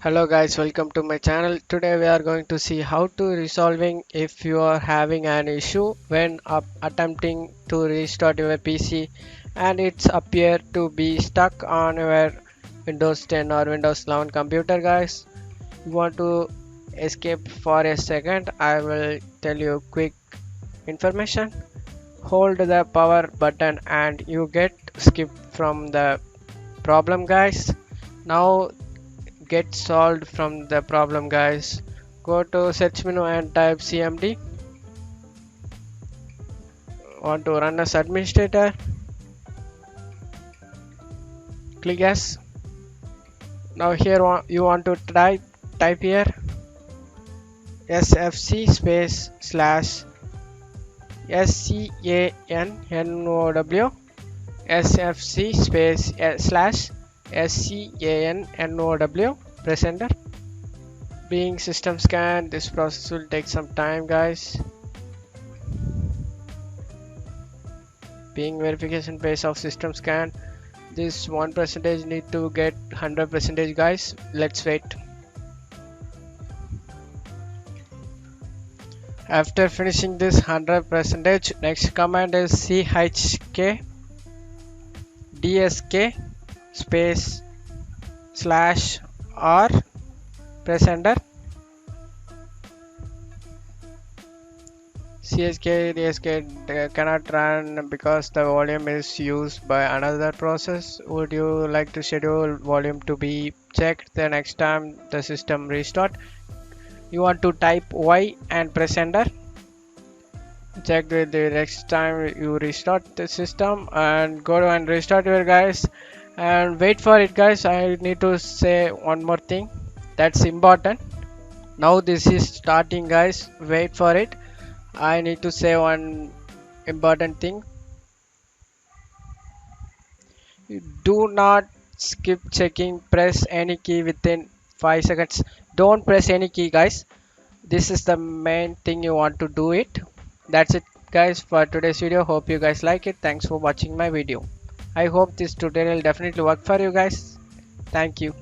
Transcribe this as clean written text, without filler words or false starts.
Hello guys, welcome to my channel. Today we are going to see how to resolving if you are having an issue when attempting to restart your PC and it's appear to be stuck on your Windows 10 or Windows 11 computer guys. You want to escape for a second, I will tell you quick information. Hold the power button and you get skipped from the problem guys. Now get solved from the problem guys. Go to search menu and type cmd. Want to run as administrator, click yes. Now here you want to type here sfc space slash scannow sfc space slash scannow press enter. Being system scan, this process will take some time guys. Being verification phase of system scan, this 1% need to get 100% guys. Let's wait. After finishing this 100%, next command is chk dsk space slash r, press enter. CSK DSK cannot run because the volume is used by another process. Would you like to schedule volume to be checked the next time the system restart? You want to type Y and press enter. Check the next time you restart the system and go and restart your guys and wait for it guys. I need to say one more thing that's important. Now this is starting guys, wait for it. I need to say one important thing. Do not skip checking, press any key within 5 seconds. Don't press any key guys. This is the main thing you want to do it. That's it guys for today's video. Hope you guys like it. Thanks for watching my video. I hope this tutorial definitely worked for you guys. Thank you.